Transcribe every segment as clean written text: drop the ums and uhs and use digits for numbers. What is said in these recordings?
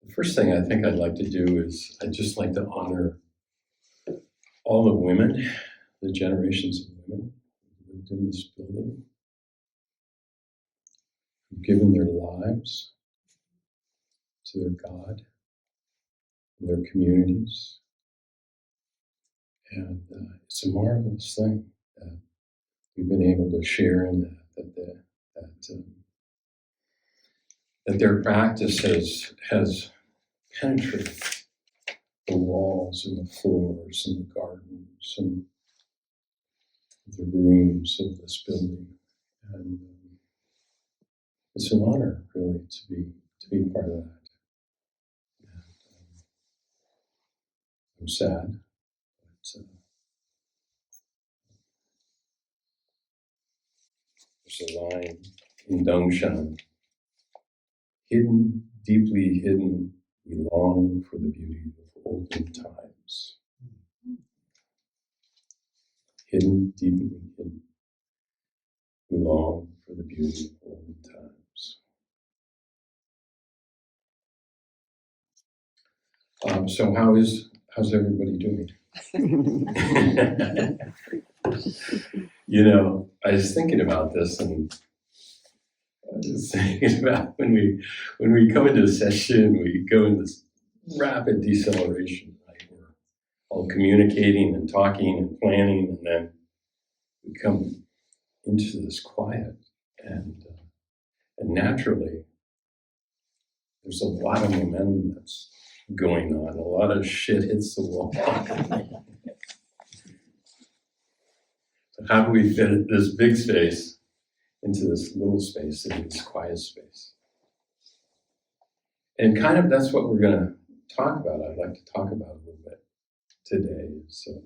The first thing I think I'd like to do is I'd just like to honor all the women, the generations of women who lived in this building, who've given their lives to their God, and their communities. And it's a marvelous thing that we've been able to share in that their practice has penetrated the walls and the floors and the gardens and the rooms of this building. And it's an honor, really, to be part of that. And, I'm sad, but there's a line in Dongshan: hidden, deeply hidden, we long for the beauty of olden times. Hidden, deeply hidden, we long for the beauty of olden times. So how's everybody doing? You know, I was thinking about this, and I was thinking about when we come into a session, we go into this rapid deceleration, right? We're all communicating and talking and planning, and then we come into this quiet, and naturally, there's a lot of momentum that's going on. A lot of shit hits the wall. So how do we fit this big space into this little space, into this quiet space? And kind of that's what we're going to talk about. I'd like to talk about a little bit today. So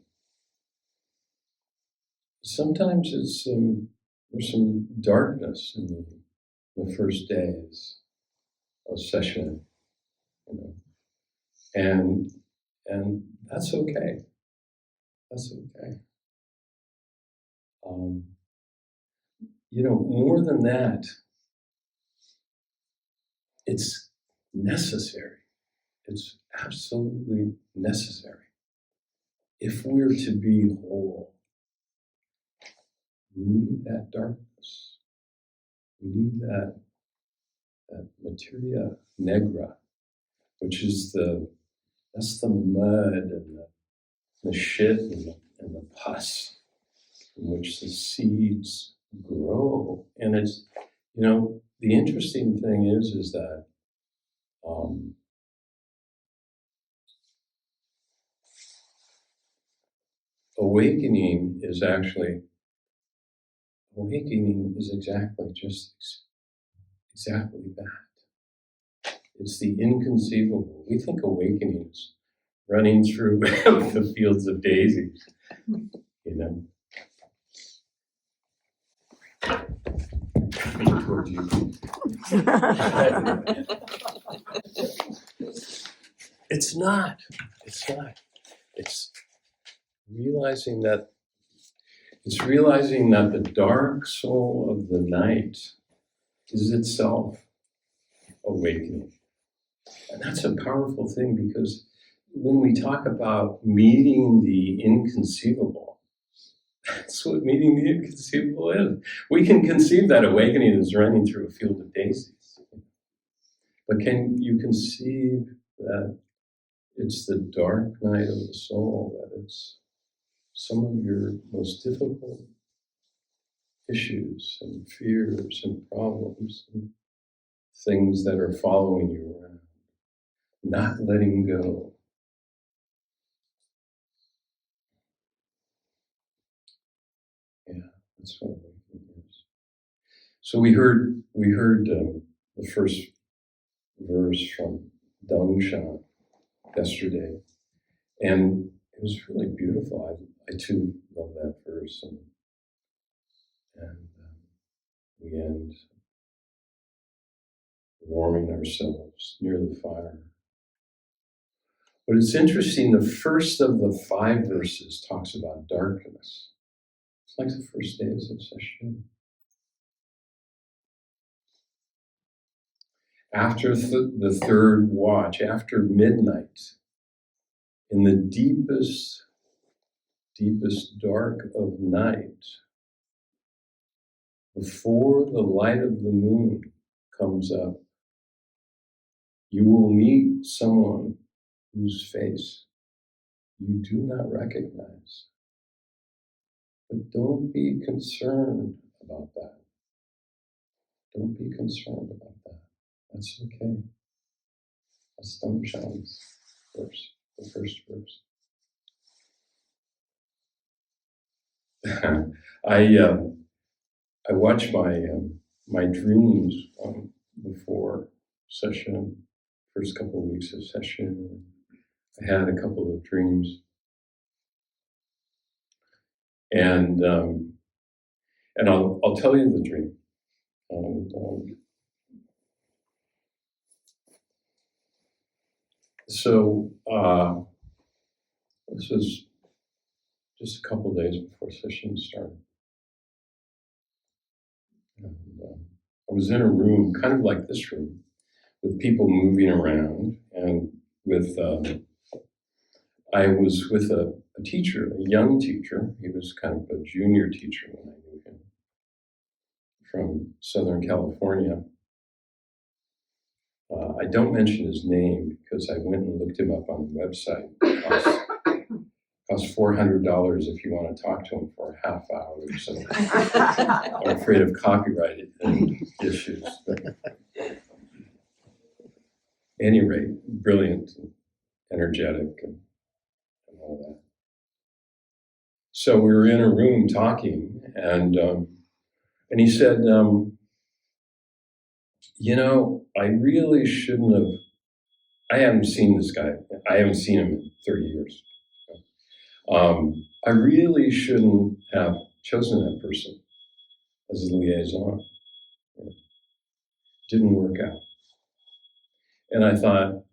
sometimes it's there's some darkness in the first days of session, you know, and that's okay. That's okay. You know, more than that, it's necessary. It's absolutely necessary. If we're to be whole, we need that darkness. We need that materia negra, which is that's the mud and the shit and the pus in which the seeds grow. And it's, you know, the interesting thing is that awakening is exactly that. It's the inconceivable. We think awakening is running through the fields of daisies, you know. Towards you. It's not. It's realizing that the dark soul of the night is itself awakening. And that's a powerful thing, because when we talk about meeting the inconceivable, that's what meeting the inconceivable is. We can conceive that awakening is running through a field of daisies. But can you conceive that it's the dark night of the soul, that it's some of your most difficult issues and fears and problems and things that are following you around, not letting go. Yeah, that's what awakening is. So we heard the first verse from Dongshan yesterday, and it was really beautiful. I too love that verse, and we end warming ourselves near the fire. But it's interesting, the first of the 5 verses talks about darkness. It's like the first days of sesshin. After the third watch, after midnight, in the deepest, deepest dark of night, before the light of the moon comes up, you will meet someone whose face you do not recognize. But don't be concerned about that. Don't be concerned about that. That's okay. That's Sham's verse, the first verse. I watch my dreams before session, first couple of weeks of session. I had a couple of dreams, and I'll tell you the dream. And, this was just a couple of days before session started. And, I was in a room, kind of like this room, with people moving around, and with I was with a teacher, a young teacher. He was kind of a junior teacher when I knew him, from Southern California. I don't mention his name because I went and looked him up on the website. It costs $400 if you want to talk to him for a half hour. So I'm afraid of copyright issues. But at any rate, brilliant, and energetic, and all that. So we were in a room talking, and he said, I really shouldn't have. I haven't seen this guy. I haven't seen him in 30 years. I really shouldn't have chosen that person as a liaison. It didn't work out. And I thought,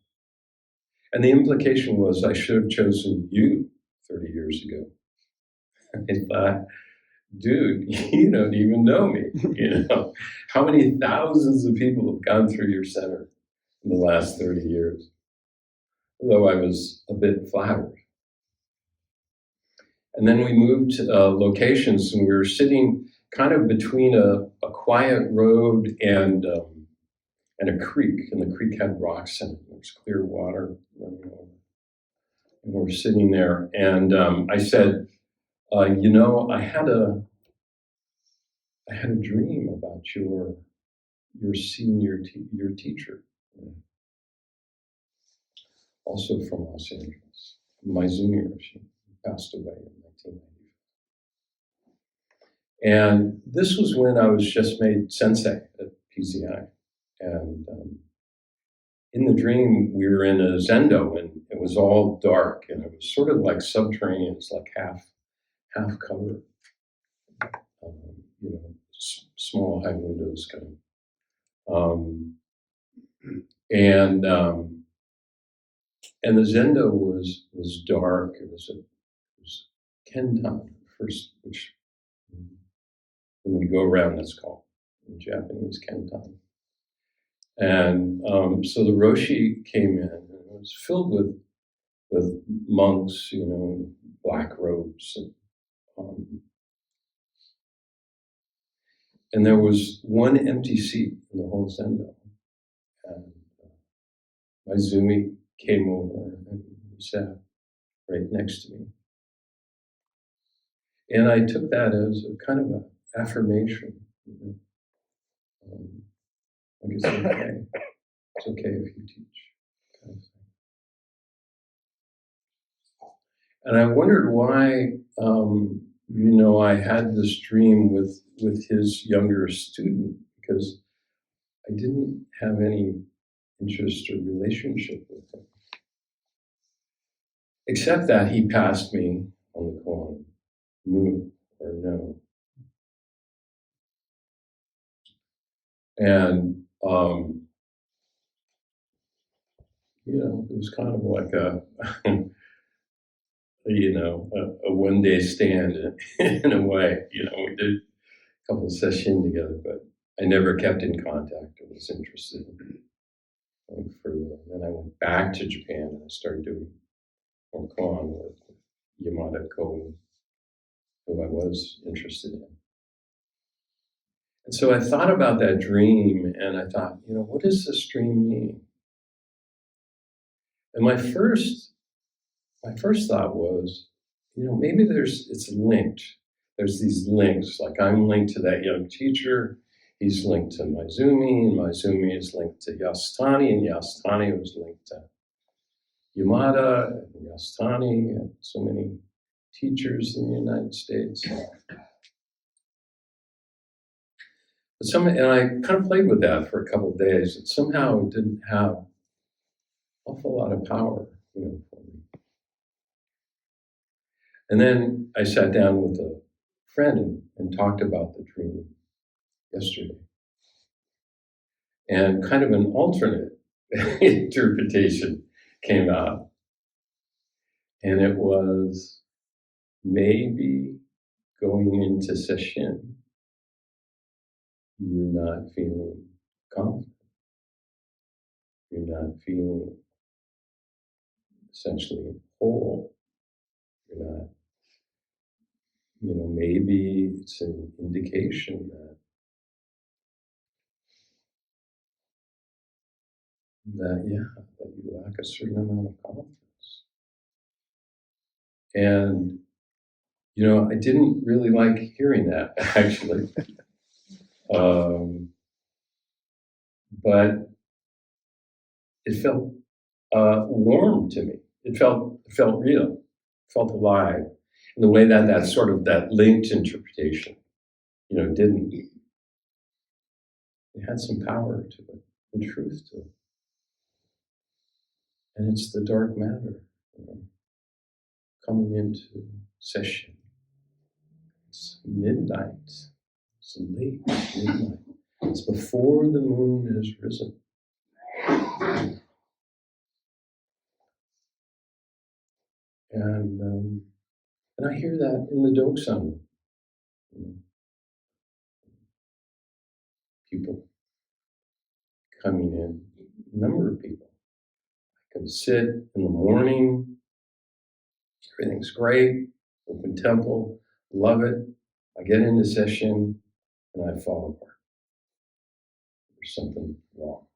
and the implication was I should have chosen you 30 years ago. I thought, dude, you don't even know me. How many thousands of people have gone through your center in the last 30 years? Although I was a bit flattered. And then we moved locations, and we were sitting kind of between a quiet road and a creek, and the creek had rocks in it. There was clear water running over. And we were sitting there, and I said, I had a dream about your senior your teacher, also from Los Angeles, Maizumi. She passed away in 1995. And this was when I was just made sensei at PZI. And in the dream, we were in a zendo, and it was all dark, and it was sort of like subterranean. It's like half covered, small high windows kind of. And the zendo was dark. It was kentan first, which when we go around, that's called in Japanese kentan. And so the roshi came in, and it was filled with monks, in black robes, and there was one empty seat in the whole zendo. And Maizumi came over and he sat right next to me. And I took that as a kind of an affirmation. Like it's okay. It's okay if you teach. Kind of thing. And I wondered why, I had this dream with his younger student, because I didn't have any interest or relationship with him. Except that he passed me on the koan, mu or no. And, it was kind of like a one-day stand in a way. We did a couple of sessions together, but I never kept in contact or was interested. going further. And then I went back to Japan and I started doing more koan work with Yamada Koun, who I was interested in. And so I thought about that dream and I thought, what does this dream mean? And my first thought was, maybe it's linked. There's these links, like I'm linked to that young teacher, he's linked to Maizumi, and Maizumi is linked to Yasutani, and Yasutani was linked to Yamada, and Yasutani, and so many teachers in the United States. And I kind of played with that for a couple of days, and somehow it didn't have an awful lot of power, for me. And then I sat down with a friend and talked about the dream yesterday. And kind of an alternate interpretation came out. And it was maybe going into sesshin, you're not feeling confident. You're not feeling essentially whole. You're not, maybe it's an indication that you lack a certain amount of confidence. And, I didn't really like hearing that, actually. But it felt warm to me. It felt real. It felt alive. In the way that sort of that linked interpretation, didn't. It had some power to it and truth to it. And it's the dark matter, coming into sesshin. It's midnight. It's late midnight. It's before the moon has risen. And I hear that in the dokusan. People coming in, a number of people. I can sit in the morning, everything's great, open temple, love it. I get into sesshin and I fall apart. There's something wrong.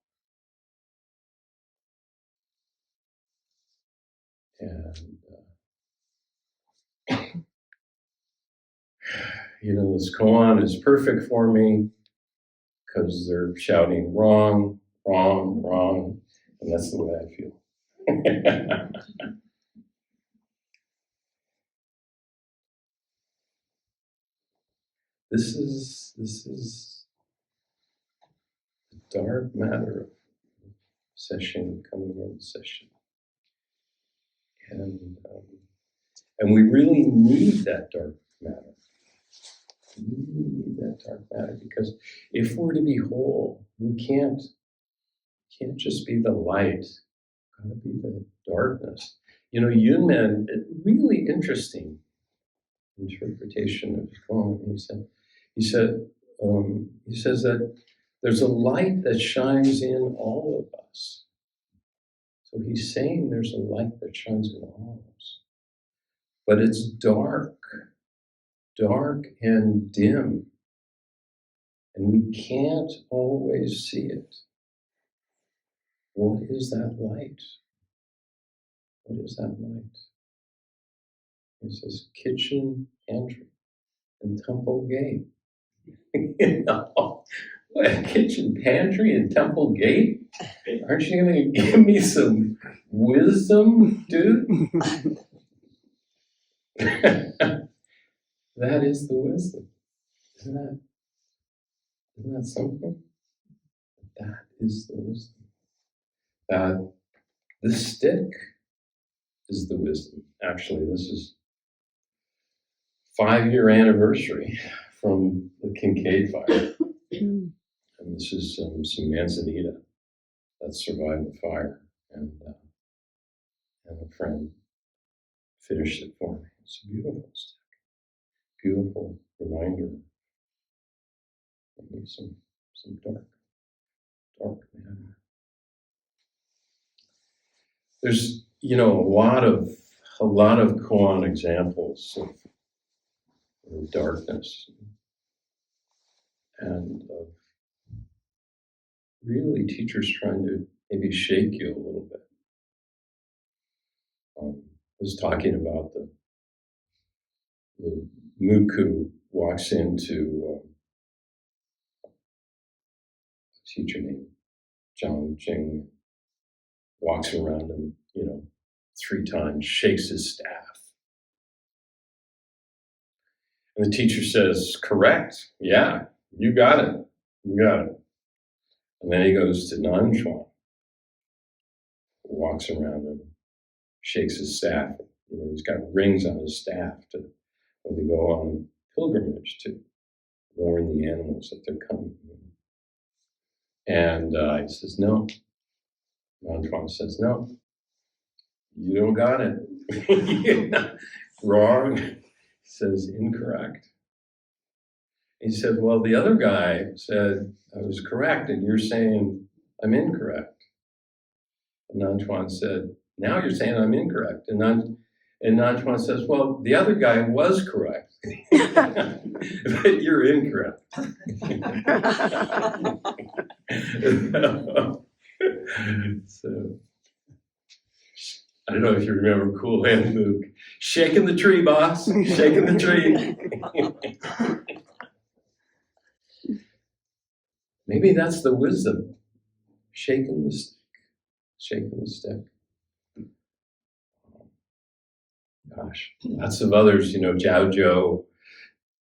And, this koan is perfect for me because they're shouting wrong, wrong, wrong, and that's the way I feel. This is the dark matter of sesshin, coming in sesshin. And we really need that dark matter. We really need that dark matter because if we're to be whole, we can't just be the light. It's got to be the darkness. Yunmen, really interesting interpretation of his poem. He says that there's a light that shines in all of us. So he's saying there's a light that shines in all of us. But it's dark and dim. And we can't always see it. What is that light? What is that light? He says, kitchen, pantry, and temple gate. What, kitchen, pantry, and temple gate? Aren't you going to give me some wisdom, dude? That is the wisdom. Isn't that something? That is the wisdom. That this stick is the wisdom. Actually, this is 5-year anniversary from the Kincaid fire. And this is some manzanita that survived the fire. And a friend finished it for me. It's a beautiful stick. Beautiful reminder. Maybe some dark matter. there's, a lot of koan examples of darkness and of really teachers trying to maybe shake you a little bit. I was talking about the muku walks into a teacher named Jon Joseph, walks around him, 3 times, shakes his staff. And the teacher says, correct, yeah, you got it. And then he goes to Nanchuan, walks around him, shakes his staff. He's got rings on his staff when they go on pilgrimage to warn the animals that they're coming. And he says, no. Nanchuan says, no, you don't got it. Wrong. He says, incorrect. He said, well, the other guy said I was correct, and you're saying I'm incorrect. And Nanchuan said, now you're saying I'm incorrect. And Nanchuan says, well, the other guy was correct, but you're incorrect. So, I don't know if you remember Cool Hand Luke. Shaking the tree, boss. Shaking the tree. Maybe that's the wisdom. Shaking the stick. Shaking the stick. Gosh, lots of others, Jiao,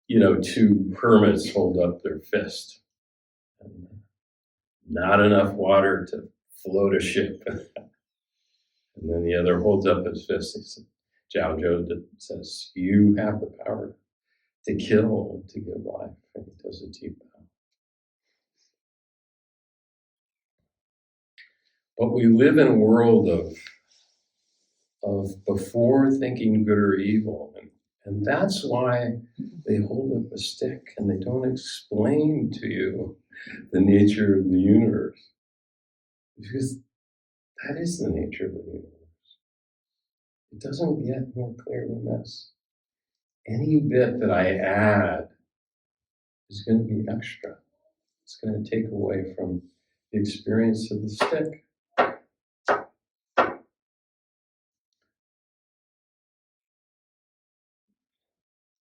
2 hermits hold up their fist. And not enough water to float a ship. And then the other holds up his fist. He said, Jiao says, you have the power to kill and to give life. And he does a deep bow. But we live in a world of before thinking good or evil. And that's why they hold up a stick and they don't explain to you the nature of the universe. Because that is the nature of the universe. It doesn't get more clear than this. Any bit that I add is going to be extra. It's going to take away from the experience of the stick.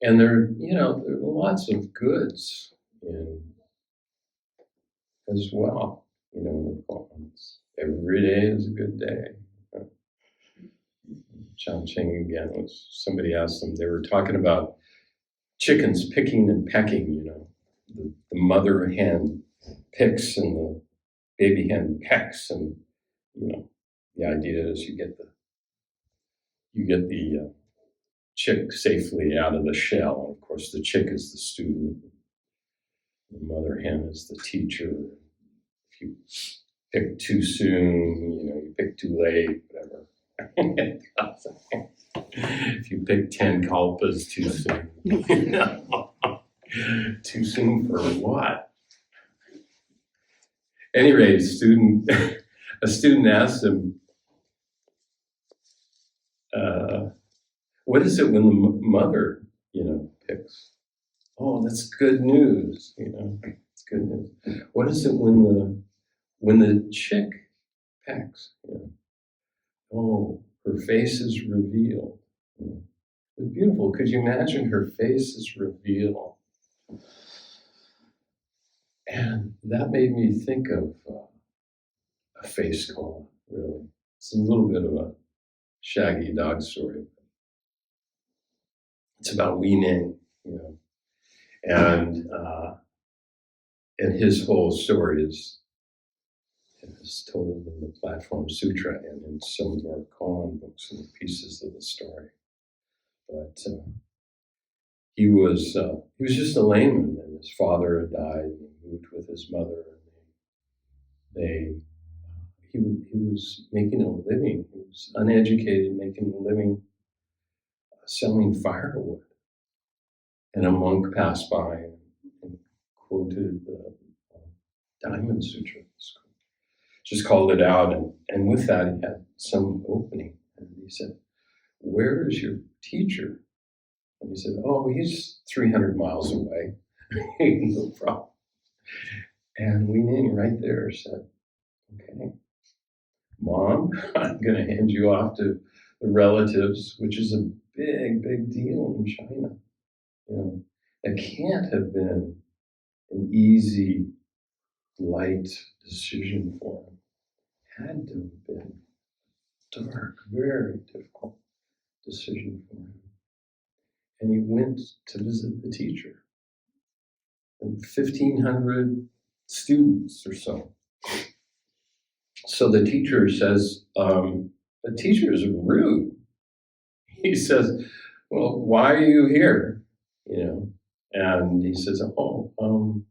And there are lots of goods as well. In the poems. Every day is a good day. Chongqing again was, somebody asked them, they were talking about chickens picking and pecking, the mother hen picks and the baby hen pecks, and the idea is you get the chick safely out of the shell. And of course, the chick is the student, the mother hen is the teacher. If you pick too soon, you pick too late, whatever. If you pick 10 kalpas too soon, too soon for what? Anyway, a student asked him, what is it when the mother, picks? Oh, that's good news, it's good news. What is it when the chick pecks? Oh, her face is revealed. It's beautiful. Could you imagine her face is revealed? And that made me think of a face koan, really. It's a little bit of a shaggy dog story. It's about weaning, and his whole story is told in the Platform Sutra and in some of our koan books and pieces of the story. But he was just a layman, and his father had died, and he moved with his mother, and he was making a living. He was uneducated, making a living selling firewood. And a monk passed by and quoted the Diamond Sutra. just called it out. And with that, he had some opening. And he said, "Where is your teacher?" And he said, "Oh, he's 300 miles away." No problem. And Wei Ning right there said, "Okay, Mom, I'm going to hand you off to the relatives," which is a big, big deal in China. You know, it can't have been an easy, light decision for him. It had to have been dark, very difficult decision for him. And he went to visit the teacher. And 1,500 students or so. So the teacher says, the teacher is rude. He says, "Well, why are you here?" You know, and he says, "Oh, well,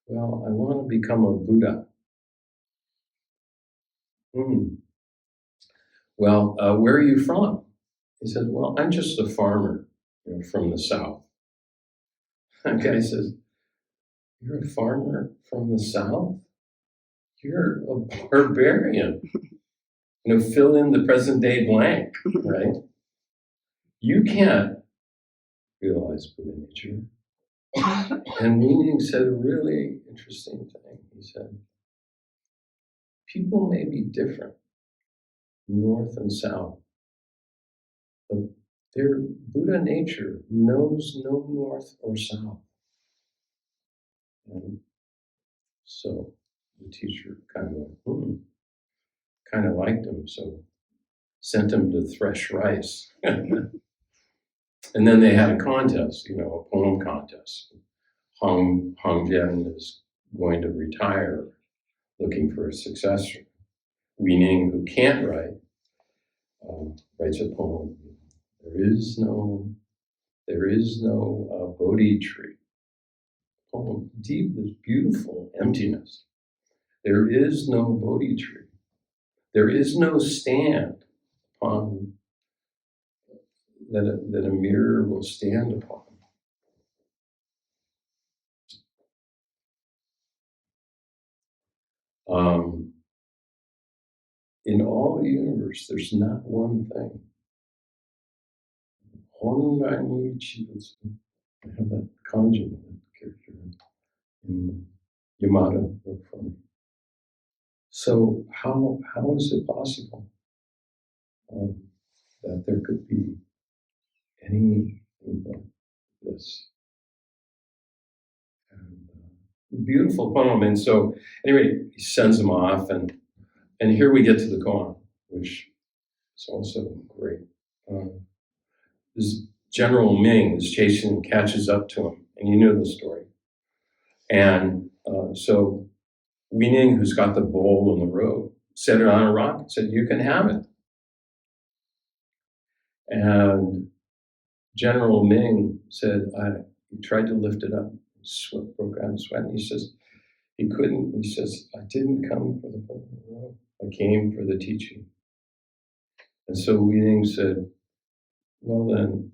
I want to become a Buddha." "Hmm. Well, where are you from?" He said, "Well, I'm just a farmer, from the South." The guy says, "You're a farmer from the South? You're a barbarian." Fill in the present day blank, right? You can't realize Buddha nature. And Wei Ning said a really interesting thing. He said, people may be different, north and south, but their Buddha nature knows no north or south. And so the teacher kind of went, kind of liked him, so sent him to thresh rice. And then they had a contest, a poem contest. Hong Jian is going to retire, looking for a successor. Wei Ning, who can't write, writes a poem. There is no Bodhi tree. Poem, deep, this beautiful emptiness. There is no Bodhi tree. There is no stand upon that a mirror will stand upon. In all the universe, there's not one thing. I have that kanji, that character in Yamada wrote for me. So how is it possible that there could be anything but this? And, beautiful poem. And so anyway, he sends them off, and here we get to the koan, which is also great. This General Ming is chasing and catches up to him, and you know the story. And so Wei Ning, who's got the bowl in the road, set it on a rock and said, "You can have it." And General Ming said, he tried to lift it up. Sweat broke out in sweat. And he says, he couldn't. He says, "I didn't come for the bowl in the road. I came for the teaching." And so Wei Ning said, "Well then,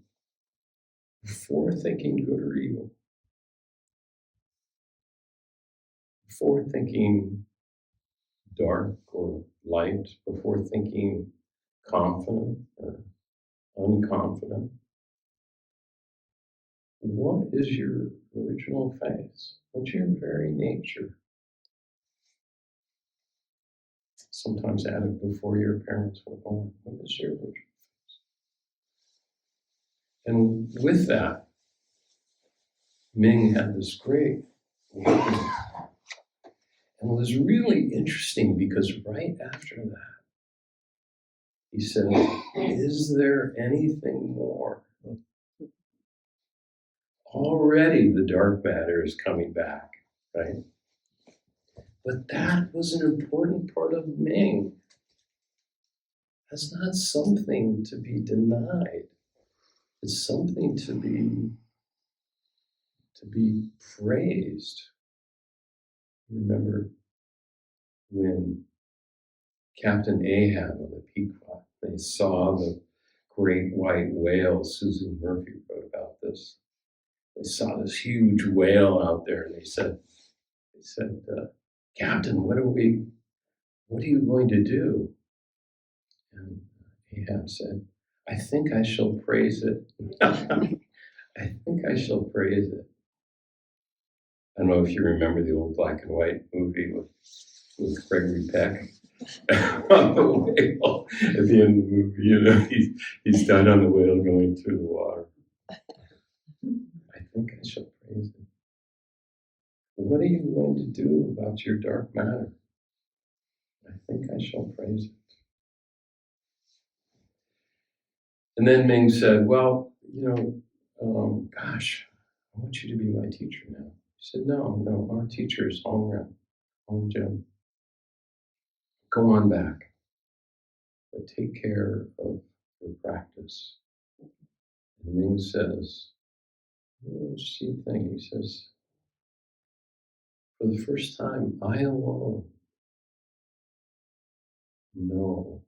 before thinking good or evil, before thinking dark or light, before thinking confident or unconfident, what is your original face? What's your very nature?" Sometimes added before your parents were born. What is your original face? And with that, Ming had this great awakening. And it was really interesting because right after that, he said, "Is there anything more?" Already the dark matter is coming back, right? But that was an important part of Ming. That's not something to be denied. It's something to be praised. Remember when Captain Ahab on the Pequot, they saw the great white whale. Susan Murphy wrote about this. They saw this huge whale out there, and they said, "Captain, what are we what are you going to do? And Ahab said, I think I shall praise it. I think I shall praise it. I don't know if you remember the old black and white movie with Gregory Peck on the whale. At the end of the movie, you know, he's down on the whale going through the water. I think I shall praise it. What are you going to do about your dark matter? I think I shall praise it. And then Ming said, well, you know, gosh, I want you to be my teacher now. He said, no, our teacher is Hong Jim. Go on back, but take care of your practice. And Ming says, same thing. He says, for the first time, I alone know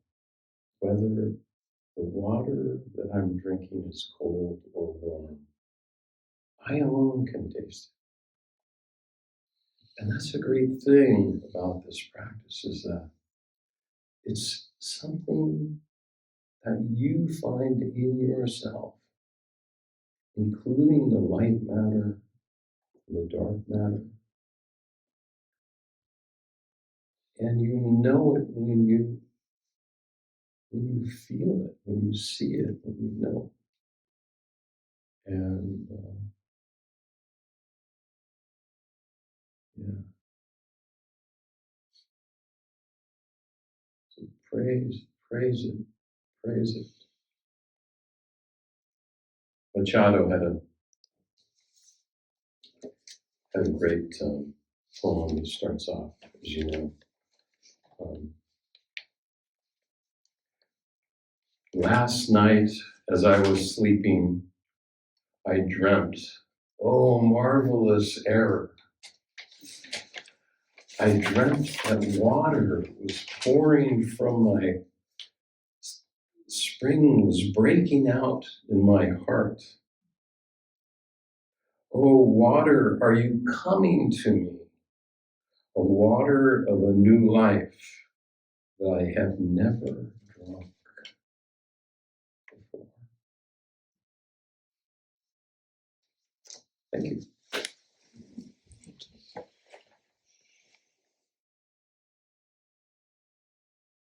whether the water that I'm drinking is cold or warm. I alone can taste it. And that's a great thing about this practice, is that it's something that you find in yourself, including the light matter and the dark matter. And you know it when you feel it, when you see it, when you know. And yeah, so praise it, praise it. Machado had a great poem. He starts off, as you know. Last night, as I was sleeping, I dreamt, oh, marvelous error. I dreamt that water was pouring from my spring, was breaking out in my heart. Oh, water, are you coming to me? A water of a new life that I have never drunk before. Thank you.